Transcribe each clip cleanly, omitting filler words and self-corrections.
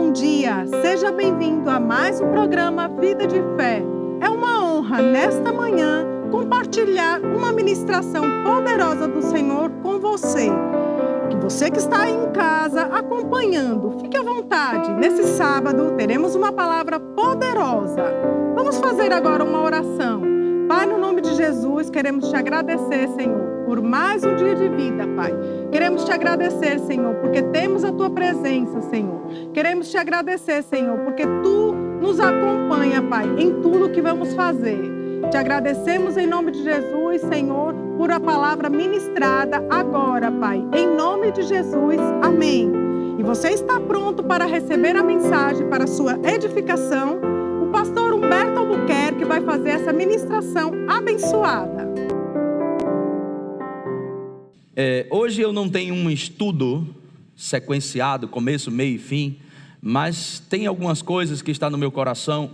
bom dia. Seja bem-vindo a mais um programa Vida de Fé. É uma honra, nesta manhã, compartilhar uma ministração poderosa do Senhor com você. Que você que está aí em casa acompanhando, fique à vontade. Nesse sábado, teremos uma palavra poderosa. Vamos fazer agora uma oração. Pai, no nome de Jesus, queremos te agradecer, Senhor, por mais um dia de vida, Pai. Queremos te agradecer, Senhor, porque temos a tua presença, Senhor. Queremos te agradecer, Senhor, porque tu nos acompanha, Pai, em tudo que vamos fazer. Te agradecemos em nome de Jesus, Senhor, por a palavra ministrada agora, Pai. Em nome de Jesus, amém. E você está pronto para receber a mensagem para a sua edificação? O pastor Humberto Albuquerque vai fazer essa ministração abençoada. Hoje eu não tenho um estudo sequenciado, começo, meio e fim, mas tem algumas coisas que estão no meu coração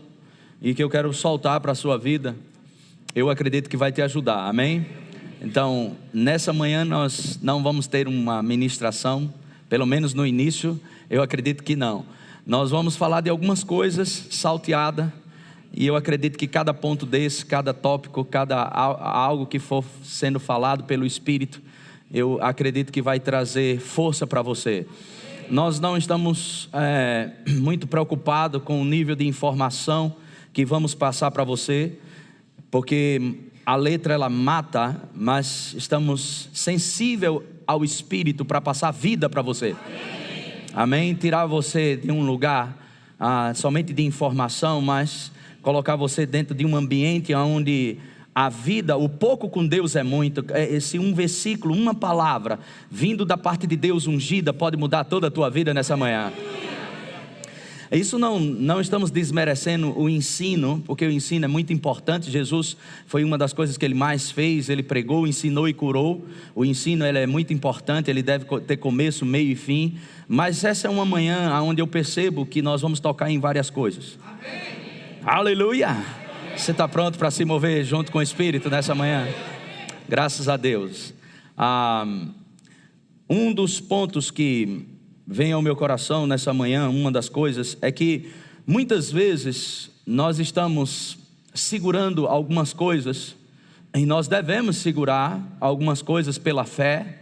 e que eu quero soltar para a sua vida. Eu acredito que vai te ajudar, amém? Então, nessa manhã nós não vamos ter uma ministração, pelo menos no início, eu acredito que não. Nós vamos falar de algumas coisas salteadas, e eu acredito que cada ponto desse, cada tópico, algo que for sendo falado pelo Espírito, eu acredito que vai trazer força para você. Nós não estamos muito preocupados com o nível de informação que vamos passar para você, porque a letra ela mata, mas estamos sensíveis ao Espírito para passar vida para você. Amém? Tirar você de um lugar somente de informação, mas colocar você dentro de um ambiente onde a vida, o pouco com Deus é muito. Esse um versículo, uma palavra vindo da parte de Deus ungida pode mudar toda a tua vida nessa manhã. Isso não estamos desmerecendo o ensino, porque o ensino é muito importante. Jesus foi uma das coisas que ele mais fez, ele pregou, ensinou e curou. O ensino ele é muito importante, ele deve ter começo, meio e fim. Mas essa é uma manhã onde eu percebo que nós vamos tocar em várias coisas. Amém. Aleluia! Você está pronto para se mover junto com o Espírito nessa manhã? Graças a Deus. Um dos pontos que vem ao meu coração nessa manhã, uma das coisas, é que muitas vezes nós estamos segurando algumas coisas, e nós devemos segurar algumas coisas pela fé,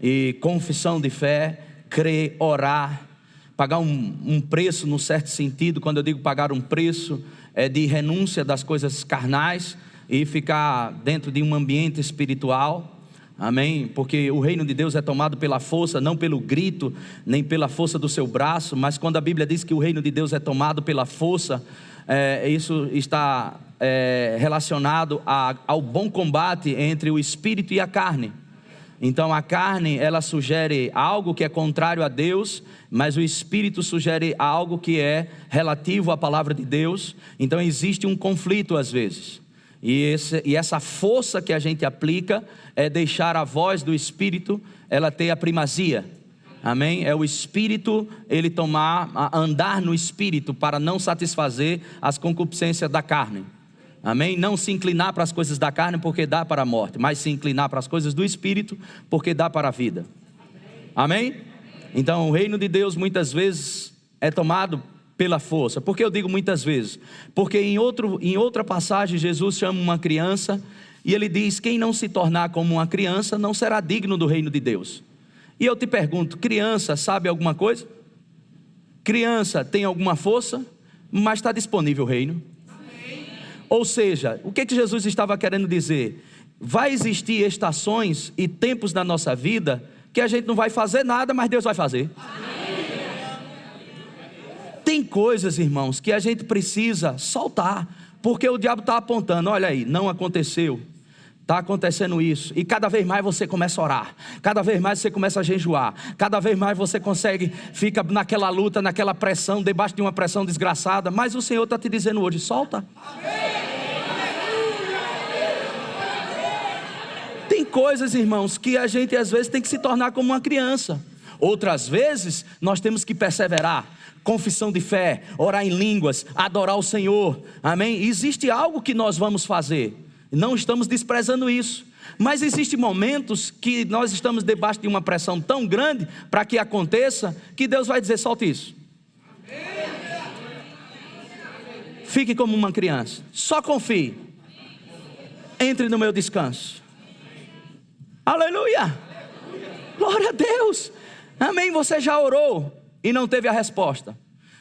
e confissão de fé, crer, orar, pagar um preço no certo sentido. Quando eu digo pagar um preço, é de renúncia das coisas carnais e ficar dentro de um ambiente espiritual. Amém? Porque o reino de Deus é tomado pela força, não pelo grito, nem pela força do seu braço. Mas quando a Bíblia diz que o reino de Deus é tomado pela força, isso está relacionado ao bom combate entre o espírito e a carne. Então a carne ela sugere algo que é contrário a Deus, mas o Espírito sugere algo que é relativo à palavra de Deus. Então existe um conflito às vezes. E essa força que a gente aplica é deixar a voz do Espírito ela ter a primazia. Amém? É o Espírito ele andar no Espírito para não satisfazer as concupiscências da carne. Amém? Não se inclinar para as coisas da carne porque dá para a morte, mas se inclinar para as coisas do Espírito porque dá para a vida. Amém? Então o reino de Deus muitas vezes é tomado pela força. Por que eu digo muitas vezes? Porque em outra passagem Jesus chama uma criança e ele diz: quem não se tornar como uma criança não será digno do reino de Deus. E eu te pergunto, criança sabe alguma coisa? Criança tem alguma força? Mas está disponível o reino. Ou seja, o que Jesus estava querendo dizer? Vai existir estações e tempos na nossa vida que a gente não vai fazer nada, mas Deus vai fazer. Tem coisas, irmãos, que a gente precisa soltar, porque o diabo está apontando: olha aí, não aconteceu, está acontecendo isso. E cada vez mais você começa a orar, cada vez mais você começa a jejuar, cada vez mais você fica naquela luta, naquela pressão, debaixo de uma pressão desgraçada. Mas o Senhor está te dizendo hoje: solta. Tem coisas, irmãos, que a gente às vezes tem que se tornar como uma criança. Outras vezes nós temos que perseverar. Confissão de fé, orar em línguas, adorar o Senhor. Amém? Existe algo que nós vamos fazer, não estamos desprezando isso. Mas existem momentos que nós estamos debaixo de uma pressão tão grande para que aconteça, que Deus vai dizer: solte isso. Amém. Fique como uma criança. Só confie. Entre no meu descanso. Aleluia. Glória a Deus. Amém. Você já orou e não teve a resposta.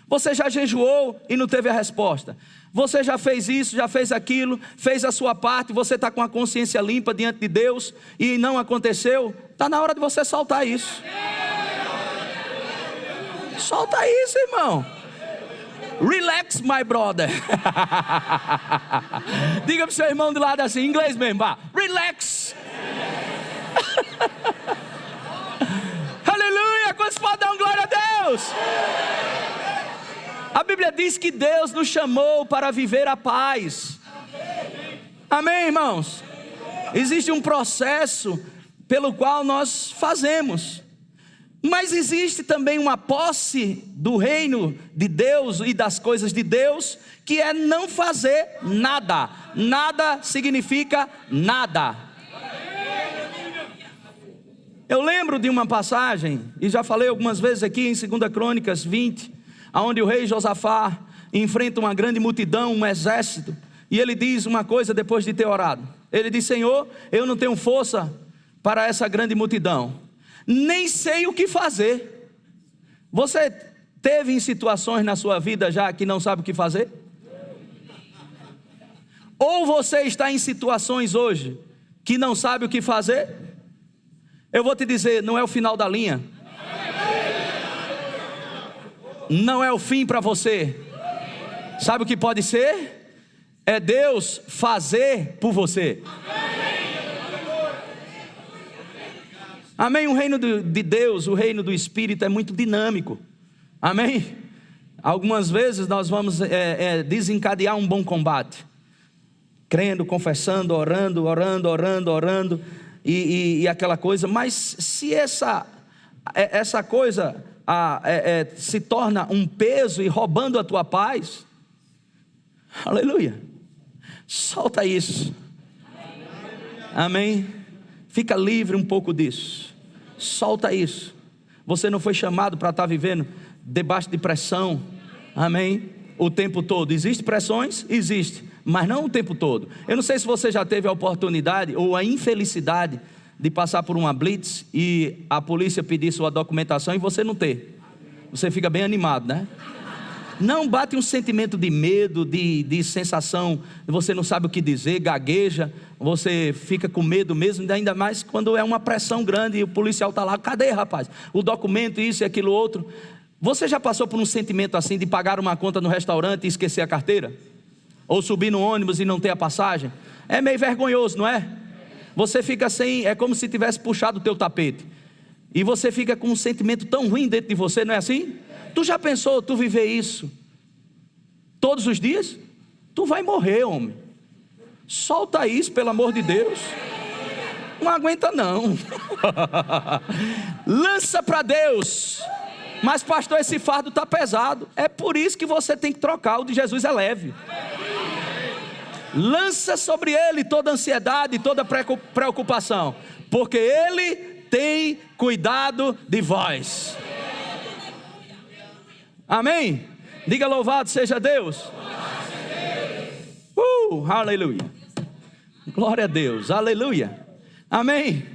Você já jejuou e não teve a resposta. Você já fez isso, já fez aquilo, fez a sua parte, você está com a consciência limpa diante de Deus e não aconteceu. Está na hora de você soltar isso. Solta isso, irmão. Relax, my brother. Diga para o seu irmão do lado assim, em inglês mesmo, vá. Relax. Aleluia. Quantos podem dar glória a Deus? A Bíblia diz que Deus nos chamou para viver a paz. Amém, irmãos? Existe um processo pelo qual nós fazemos. Mas existe também uma posse do reino de Deus e das coisas de Deus, que é não fazer nada. Nada significa nada. Eu lembro de uma passagem, e já falei algumas vezes aqui em 2 Crônicas 20, onde o rei Josafá enfrenta uma grande multidão, um exército, e ele diz uma coisa depois de ter orado. Ele diz: Senhor, eu não tenho força para essa grande multidão, nem sei o que fazer. Você teve em situações na sua vida já que não sabe o que fazer? Ou você está em situações hoje que não sabe o que fazer? Eu vou te dizer, não é o final da linha. Não é o fim para você. Sabe o que pode ser? É Deus fazer por você. Amém? O reino de Deus, o reino do Espírito é muito dinâmico. Amém? Algumas vezes nós vamos desencadear um bom combate, crendo, confessando, orando e aquela coisa. Mas se essa coisa se torna um peso e roubando a tua paz, aleluia, solta isso. Amém? Fica livre um pouco disso. Solta isso. Você não foi chamado para estar vivendo debaixo de pressão. Amém? O tempo todo. Existem pressões? Existe, mas não o tempo todo. Eu não sei se você já teve a oportunidade ou a infelicidade de passar por uma blitz e a polícia pedir sua documentação e você não ter. Você fica bem animado, né? Não bate um sentimento de medo, de sensação, você não sabe o que dizer, gagueja, você fica com medo mesmo, ainda mais quando é uma pressão grande e o policial está lá: cadê, rapaz? O documento, isso e aquilo outro. Você já passou por um sentimento assim de pagar uma conta no restaurante e esquecer a carteira? Ou subir no ônibus e não ter a passagem? É meio vergonhoso, não é? Você fica assim, é como se tivesse puxado o teu tapete. E você fica com um sentimento tão ruim dentro de você, não é assim? Tu já pensou, tu viver isso todos os dias? Tu vai morrer, homem. Solta isso, pelo amor de Deus. Não aguenta não. Lança para Deus. Mas pastor, esse fardo está pesado. É por isso que você tem que trocar. O de Jesus é leve. Lança sobre ele toda ansiedade, toda preocupação, porque ele tem cuidado de vós. Amém? Diga: louvado seja Deus. Aleluia. Glória a Deus. Aleluia. Amém.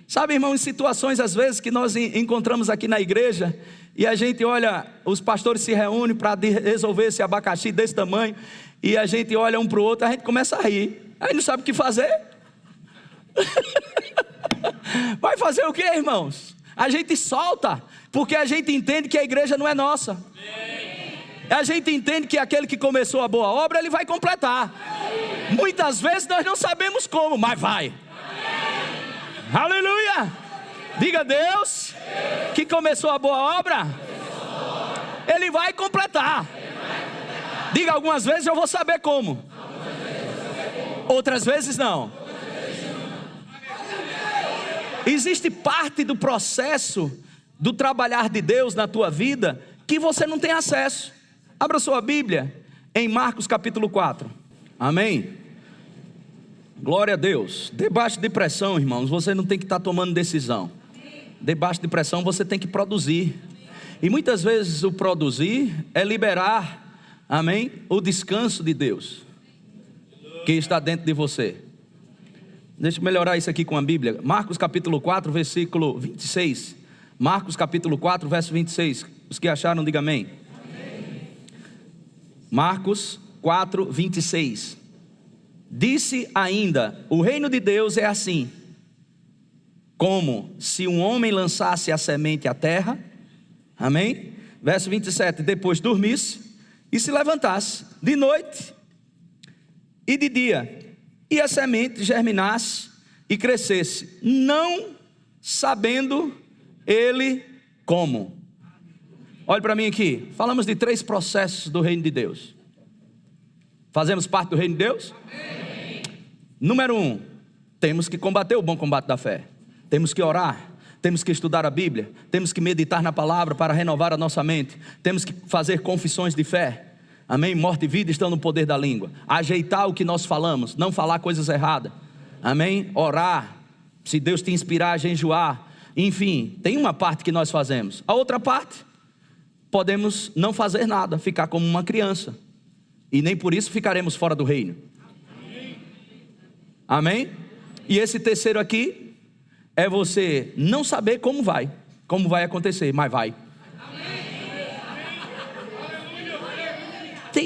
Sabe, irmão, em situações às vezes que nós encontramos aqui na igreja e a gente olha, os pastores se reúnem para resolver esse abacaxi desse tamanho, e a gente olha um para o outro, a gente começa a rir, aí não sabe o que fazer. Vai fazer o que, irmãos? A gente solta, porque a gente entende que a igreja não é nossa. A gente entende que aquele que começou a boa obra, ele vai completar. Muitas vezes nós não sabemos como, mas vai. Aleluia. Diga: Deus que começou a boa obra, ele vai completar. Diga: algumas vezes eu vou saber como, outras vezes não. Existe parte do processo do trabalhar de Deus na tua vida que você não tem acesso. Abra sua Bíblia em Marcos capítulo 4. Amém? Glória a Deus. Debaixo de pressão, irmãos, você não tem que estar tomando decisão. Debaixo de pressão você tem que produzir. E muitas vezes o produzir é liberar Amém? O descanso de Deus que está dentro de você. Deixa eu melhorar isso aqui com a Bíblia. Marcos capítulo 4, versículo 26. Marcos capítulo 4, verso 26. Os que acharam, diga amém. Amém. Marcos 4, 26. Disse ainda: o reino de Deus é assim, como se um homem lançasse a semente à terra. Amém? Verso 27. Depois dormisse e se levantasse de noite e de dia, e a semente germinasse e crescesse, não sabendo ele como. Olhe para mim aqui. Falamos de 3 processos do reino de Deus. Fazemos parte do reino de Deus? Amém. Número 1, temos que combater o bom combate da fé. Temos que orar, temos que estudar a Bíblia, temos que meditar na palavra para renovar a nossa mente, temos que fazer confissões de fé. Amém? Morte e vida estão no poder da língua. Ajeitar o que nós falamos, não falar coisas erradas. Amém? Orar, se Deus te inspirar a jejuar. Enfim, tem uma parte que nós fazemos. A outra parte, podemos não fazer nada, ficar como uma criança, e nem por isso ficaremos fora do reino. Amém? E esse terceiro aqui é você não saber como vai acontecer, mas vai.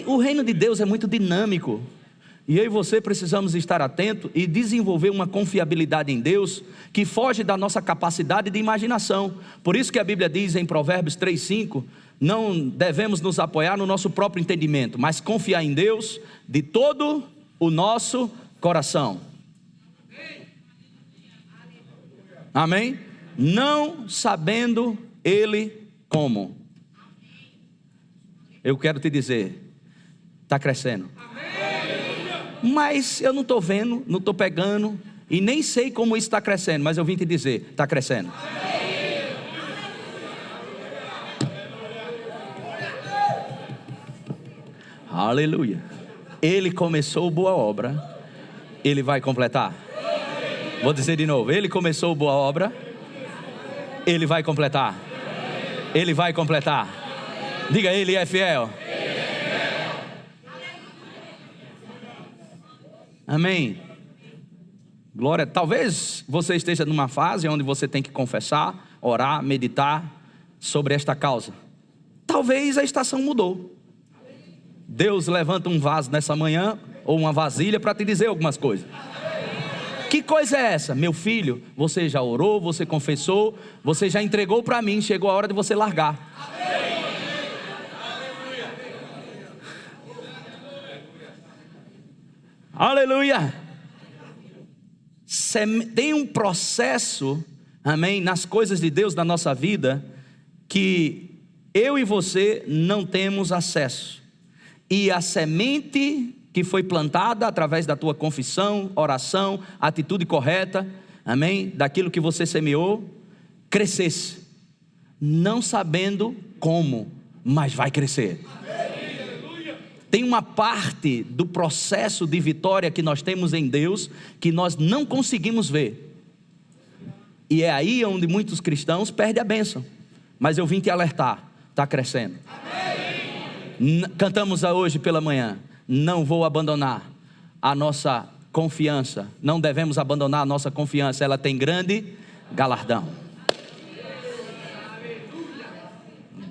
O reino de Deus é muito dinâmico, e eu e você precisamos estar atentos e desenvolver uma confiabilidade em Deus que foge da nossa capacidade de imaginação. Por isso que a Bíblia diz em Provérbios 3:5, não devemos nos apoiar no nosso próprio entendimento, mas confiar em Deus de todo o nosso coração. Amém? Não sabendo ele como. Eu quero te dizer, está crescendo. Mas eu não estou vendo, não estou pegando, e nem sei como isso está crescendo, mas eu vim te dizer, está crescendo. Aleluia. Ele começou boa obra, ele vai completar. Vou dizer de novo, ele começou boa obra, ele vai completar. Ele vai completar. Diga, ele é fiel. Amém. Glória. Talvez você esteja numa fase onde você tem que confessar, orar, meditar sobre esta causa. Talvez a estação mudou. Deus levanta um vaso nessa manhã, ou uma vasilha, para te dizer algumas coisas. Que coisa é essa? Meu filho, você já orou, você confessou, você já entregou para mim, chegou a hora de você largar. Aleluia. Tem um processo, amém, nas coisas de Deus na nossa vida, que eu e você não temos acesso. E a semente que foi plantada através da tua confissão, oração, atitude correta, amém, daquilo que você semeou, crescesse, não sabendo como, mas vai crescer. Tem uma parte do processo de vitória que nós temos em Deus, que nós não conseguimos ver, e é aí onde muitos cristãos perdem a bênção. Mas eu vim te alertar, está crescendo. Cantamos hoje pela manhã, não vou abandonar a nossa confiança, não devemos abandonar a nossa confiança, ela tem grande galardão.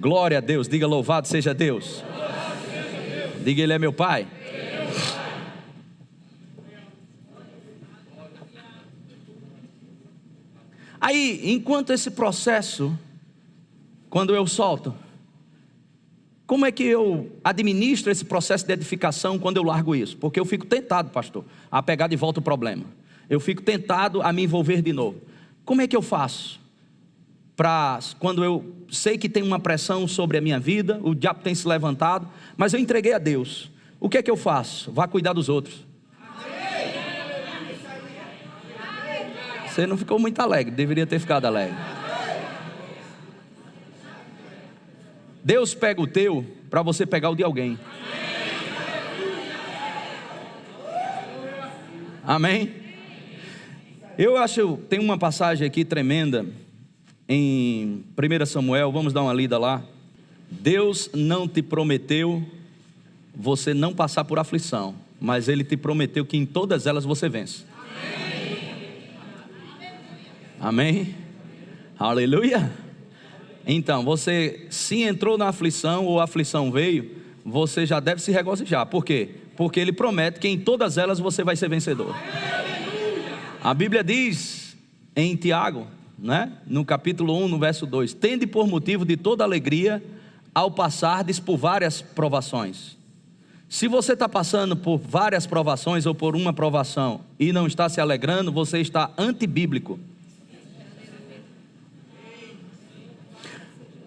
Glória a Deus, diga louvado seja Deus. Diga, ele é meu pai. Aí, enquanto esse processo, quando eu solto, como é que eu administro esse processo de edificação quando eu largo isso? Porque eu fico tentado, pastor, a pegar de volta o problema. Eu fico tentado a me envolver de novo. Como é que eu faço? Quando eu sei que tem uma pressão sobre a minha vida, o diabo tem se levantado, mas eu entreguei a Deus. O que é que eu faço? Vá cuidar dos outros. Você não ficou muito alegre, deveria ter ficado alegre. Deus pega o teu para você pegar o de alguém. Amém? Eu acho, tem uma passagem aqui tremenda em 1 Samuel, vamos dar uma lida lá. Deus não te prometeu você não passar por aflição, mas Ele te prometeu que em todas elas você vence. Amém? Aleluia! Então, você se entrou na aflição ou a aflição veio, você já deve se regozijar. Por quê? Porque Ele promete que em todas elas você vai ser vencedor. A Bíblia diz em Tiago, né? No capítulo 1, no verso 2: tende por motivo de toda alegria ao passardes por várias provações. Se você está passando por várias provações ou por uma provação e não está se alegrando, você está antibíblico.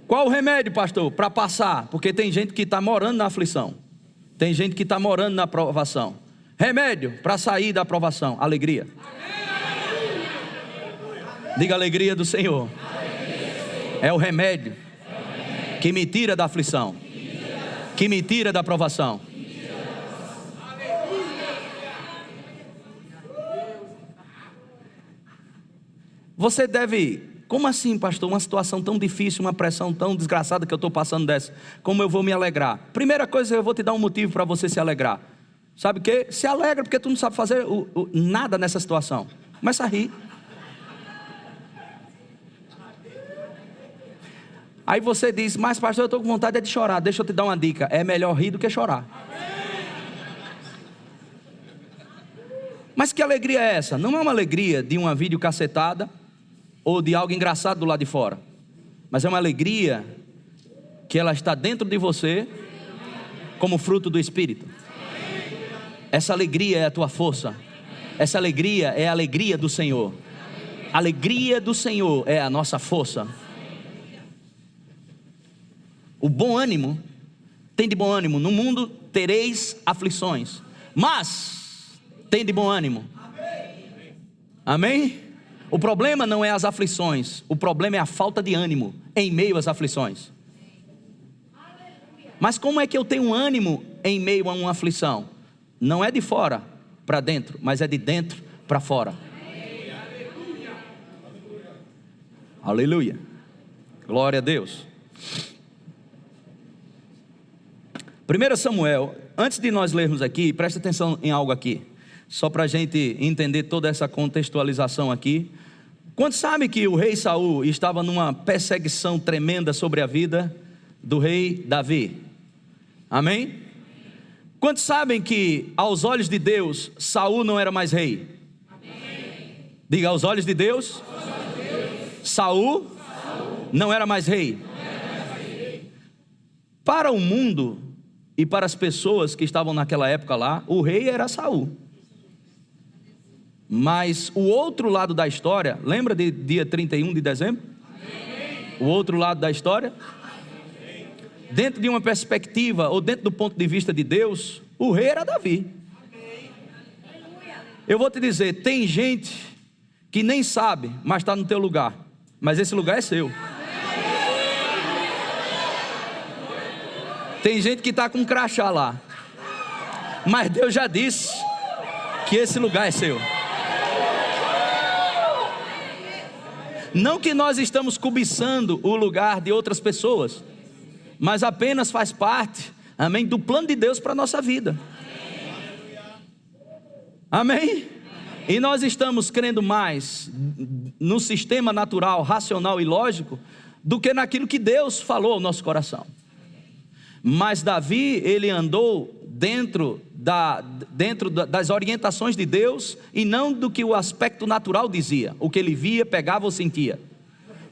Qual o remédio, pastor, para passar? Porque tem gente que está morando na aflição, tem gente que está morando na provação. Remédio para sair da provação: alegria. Diga: alegria do Senhor é o remédio que me tira da aflição, que me tira da provação. Você deve... Como assim, pastor? Uma situação tão difícil, uma pressão tão desgraçada que eu estou passando dessa, como eu vou me alegrar? Primeira coisa, eu vou te dar um motivo para você se alegrar. Sabe o quê? Se alegra porque tu não sabe fazer nada nessa situação. Começa a rir. Aí você diz: mas pastor, eu estou com vontade de chorar. Deixa eu te dar uma dica: é melhor rir do que chorar. Mas que alegria é essa? Não é uma alegria de uma videocassetada ou de algo engraçado do lado de fora, mas é uma alegria que ela está dentro de você como fruto do Espírito. Essa alegria é a tua força. Essa alegria é a alegria do Senhor. A alegria do Senhor é a nossa força. O bom ânimo, tem de bom ânimo. No mundo tereis aflições, mas tem de bom ânimo. Amém? O problema não é as aflições, o problema é a falta de ânimo em meio às aflições. Mas como é que eu tenho ânimo em meio a uma aflição? Não é de fora para dentro, mas é de dentro para fora. Aleluia. Glória a Deus. 1 Samuel, antes de nós lermos aqui, presta atenção em algo aqui, só para a gente entender toda essa contextualização aqui. Quantos sabem que o rei Saul estava numa perseguição tremenda sobre a vida do rei Davi? Amém? Quantos sabem que aos olhos de Deus, Saul não era mais rei? Amém. Diga: aos olhos de Deus, Saul não era mais rei. Para o mundo e para as pessoas que estavam naquela época lá, o rei era Saul. Mas o outro lado da história, lembra de dia 31 de dezembro? O outro lado da história, dentro de uma perspectiva, ou dentro do ponto de vista de Deus, o rei era Davi. Eu vou te dizer, tem gente que nem sabe, mas está no teu lugar, mas esse lugar é seu. Tem gente que está com um crachá lá, mas Deus já disse que esse lugar é seu. Não que nós estamos cobiçando o lugar de outras pessoas, mas apenas faz parte, amém, do plano de Deus para a nossa vida. Amém? E nós estamos crendo mais no sistema natural, racional e lógico, do que naquilo que Deus falou ao nosso coração. Mas Davi, ele andou dentro das orientações de Deus e não do que o aspecto natural dizia, o que ele via, pegava ou sentia,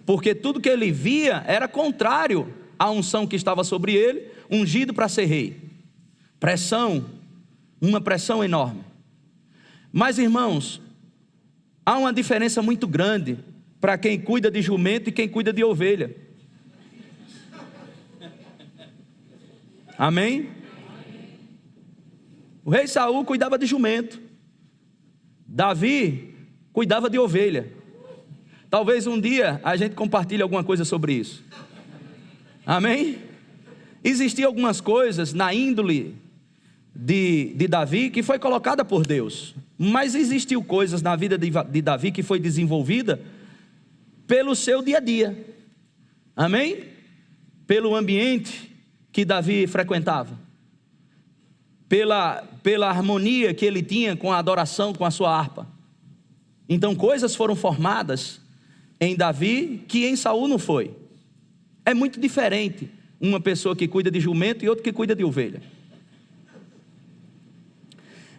porque tudo que ele via era contrário à unção que estava sobre ele, ungido para ser rei. Pressão, uma pressão enorme. Mas irmãos, há uma diferença muito grande para quem cuida de jumento e quem cuida de ovelha. Amém? O rei Saul cuidava de jumento, Davi cuidava de ovelha. Talvez um dia a gente compartilhe alguma coisa sobre isso. Amém? Existiam algumas coisas na índole de Davi que foi colocada por Deus, mas existiu coisas na vida de Davi que foi desenvolvida pelo seu dia a dia. Amém? Pelo ambiente que Davi frequentava. pela harmonia que ele tinha com a adoração, com a sua harpa. Então coisas foram formadas em Davi que em Saul não foi. É muito diferente uma pessoa que cuida de jumento e outra que cuida de ovelha.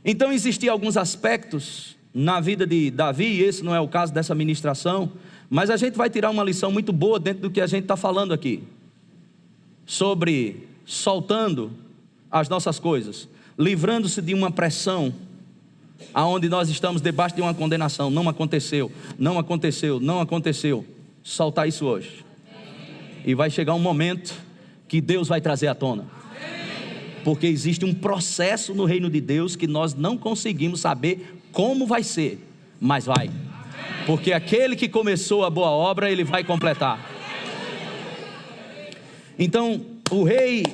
Então existiam alguns aspectos na vida de Davi, e esse não é o caso dessa ministração, mas a gente vai tirar uma lição muito boa dentro do que a gente está falando aqui, sobre soltando as nossas coisas, livrando-se de uma pressão, aonde nós estamos debaixo de uma condenação. Não aconteceu, não aconteceu, não aconteceu. Soltar isso hoje, e vai chegar um momento que Deus vai trazer à tona, porque existe um processo no reino de Deus que nós não conseguimos saber como vai ser, mas vai, porque aquele que começou a boa obra, ele vai completar. Então o rei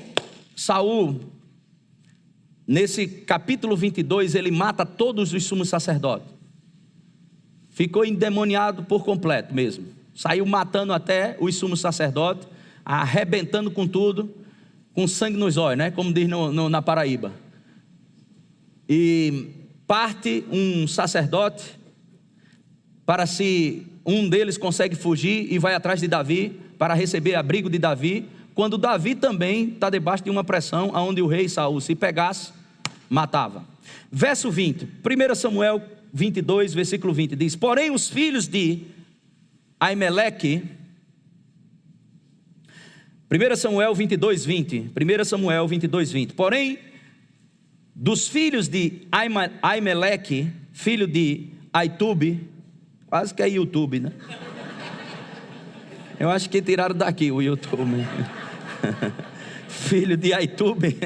Saul, nesse capítulo 22, ele mata todos os sumos sacerdotes, ficou endemoniado por completo mesmo, saiu matando até os sumos sacerdotes, arrebentando com tudo, com sangue nos olhos, né? Como diz na Paraíba. E parte um sacerdote, para se um deles consegue fugir e vai atrás de Davi, para receber abrigo de Davi, quando Davi também está debaixo de uma pressão, onde o rei Saul, se pegasse, matava. Verso 20, 1 Samuel 22, versículo 20, diz: porém os filhos de Aimeleque, 1 Samuel 22, 20, 1 Samuel 22, 20, porém dos filhos de Aimeleque, filho de Aitube, quase que é YouTube, né? Eu acho que tiraram daqui o YouTube. Filho de Aitube,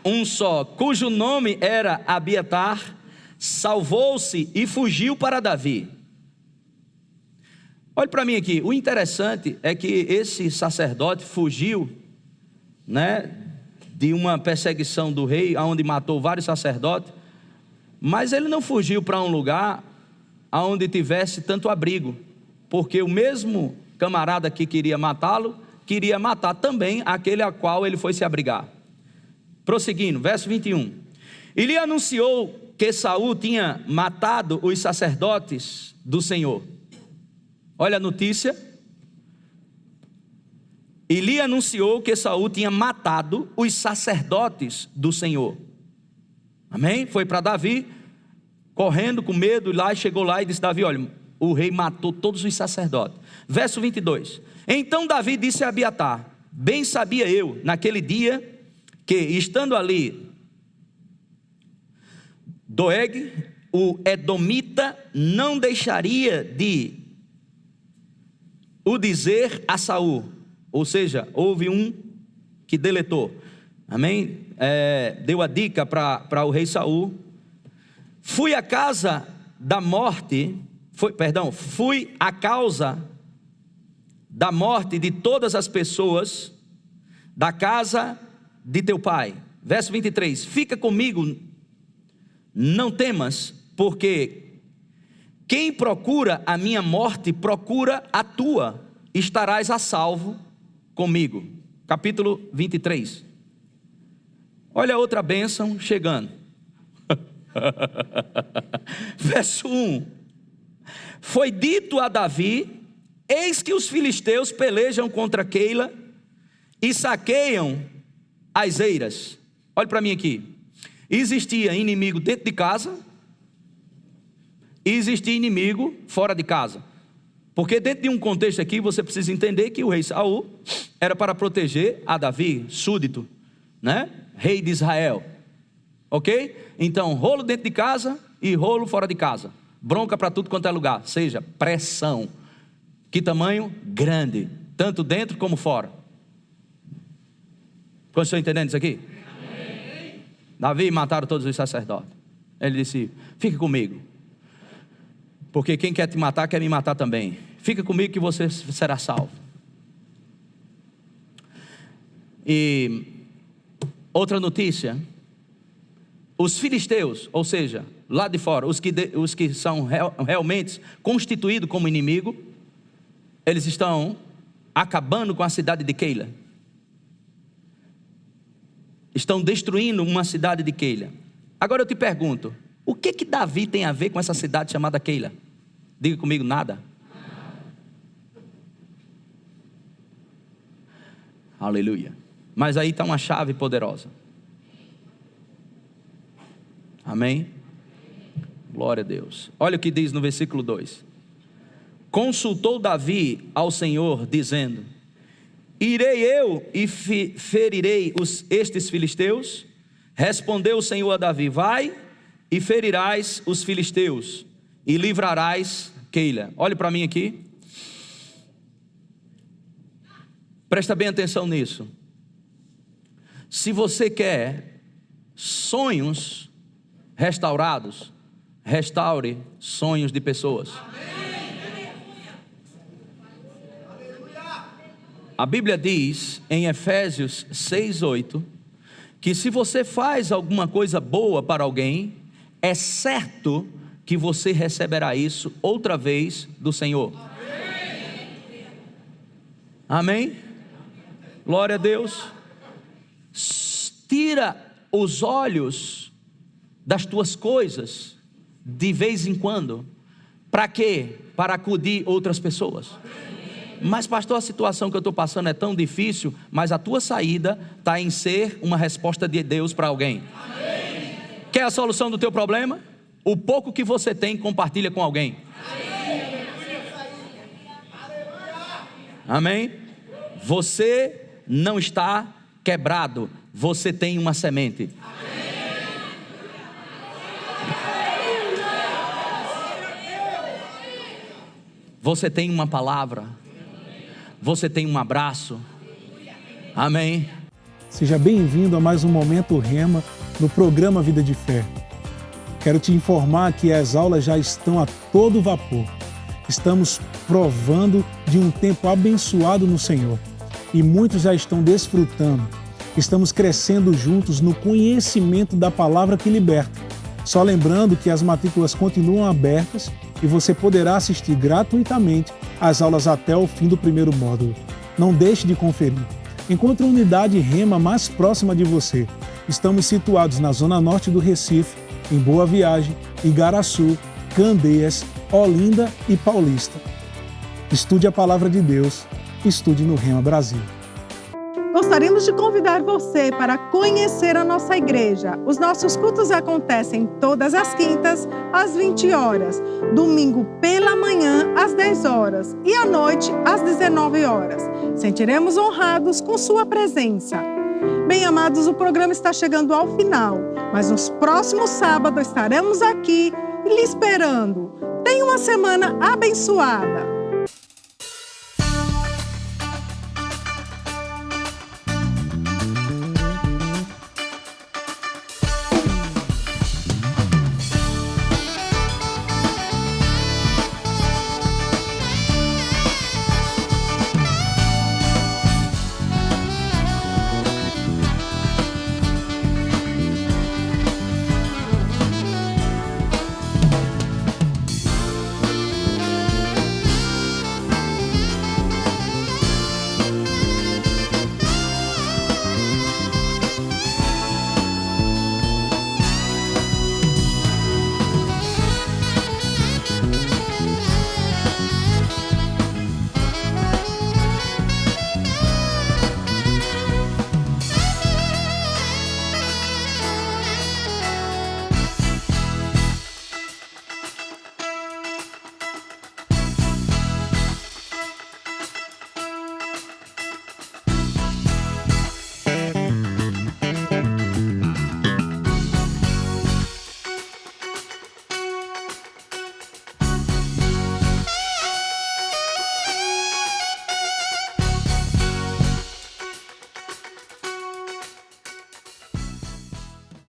um só, cujo nome era Abiatar, salvou-se e fugiu para Davi. Olhe para mim aqui, o interessante é que esse sacerdote fugiu, né, de uma perseguição do rei, onde matou vários sacerdotes, mas ele não fugiu para um lugar onde tivesse tanto abrigo, porque o mesmo camarada que queria matá-lo, queria matar também aquele a qual ele foi se abrigar. Prosseguindo, verso 21, e lhe anunciou que Saul tinha matado os sacerdotes do Senhor. Olha a notícia. E lhe anunciou que Saul tinha matado os sacerdotes do Senhor. Amém? Foi para Davi, correndo com medo, e chegou lá e disse: Davi, olha, o rei matou todos os sacerdotes. Verso 22, então Davi disse a Abiatar: bem sabia eu naquele dia que, estando ali Doeg, o edomita, não deixaria de o dizer a Saul. Ou seja, houve um que deletou. Amém? Deu a dica para o rei Saul. Fui à causa da morte de todas as pessoas da casa de teu pai. Verso 23, fica comigo, não temas, porque quem procura a minha morte, procura a tua, estarás a salvo comigo. Capítulo 23. Olha outra bênção chegando. Verso 1. Foi dito a Davi: eis que os filisteus pelejam contra Keila e saqueiam as eiras. Olha para mim aqui. Existia inimigo dentro de casa e existia inimigo fora de casa. Porque dentro de um contexto aqui, você precisa entender que o rei Saul era para proteger a Davi, súdito, né? Rei de Israel. Ok? Então, rolo dentro de casa e rolo fora de casa. Bronca para tudo quanto é lugar, seja pressão. Que tamanho? Grande, tanto dentro como fora. Vocês estão entendendo isso aqui? Amém. Davi mataram todos os sacerdotes. Ele disse: fique comigo, porque quem quer te matar, quer me matar também. Fica comigo que você será salvo. E outra notícia: os filisteus, ou seja, lá de fora, os que são realmente constituídos como inimigo, eles estão acabando com a cidade de Keila. estão destruindo uma cidade de Keila. Agora eu te pergunto, o que Davi tem a ver com essa cidade chamada Keila? Diga comigo, nada. Aleluia. Mas aí está uma chave poderosa. Amém? Glória a Deus. Olha o que diz no versículo 2. Consultou Davi ao Senhor, dizendo: irei eu e ferirei estes filisteus? Respondeu o Senhor a Davi: vai e ferirás os filisteus e livrarás Keila. Olhe para mim aqui. Presta bem atenção nisso. Se você quer sonhos restaurados, restaure sonhos de pessoas. A Bíblia diz em Efésios 6:8 que se você faz alguma coisa boa para alguém, é certo que você receberá isso outra vez do Senhor. Amém? Glória a Deus. Tira os olhos das tuas coisas de vez em quando. Para quê? Para acudir outras pessoas. Mas pastor, a situação que eu estou passando é tão difícil, mas a tua saída está em ser uma resposta de Deus para alguém. Amém. Quer a solução do teu problema? O pouco que você tem, compartilha com alguém. Amém? Você não está quebrado, você tem uma semente. Você tem uma palavra. Você tem um abraço. Amém. Seja bem-vindo a mais um Momento Rema no programa Vida de Fé. Quero te informar que as aulas já estão a todo vapor. Estamos provando de um tempo abençoado no Senhor e muitos já estão desfrutando. Estamos crescendo juntos no conhecimento da palavra que liberta. Só lembrando que as matrículas continuam abertas e você poderá assistir gratuitamente as aulas até o fim do primeiro módulo. Não deixe de conferir. Encontre a unidade Rema mais próxima de você. Estamos situados na zona norte do Recife, em Boa Viagem, Igaraçu, Candeias, Olinda e Paulista. Estude a palavra de Deus, estude no Rema Brasil. Gostaríamos de convidar você para conhecer a nossa igreja. Os nossos cultos acontecem todas as quintas, às 20 horas, domingo pela manhã, às 10 horas e à noite, às 19 horas. Sentiremos honrados com sua presença. Bem, amados, o programa está chegando ao final, mas nos próximos sábados estaremos aqui lhe esperando. Tenha uma semana abençoada.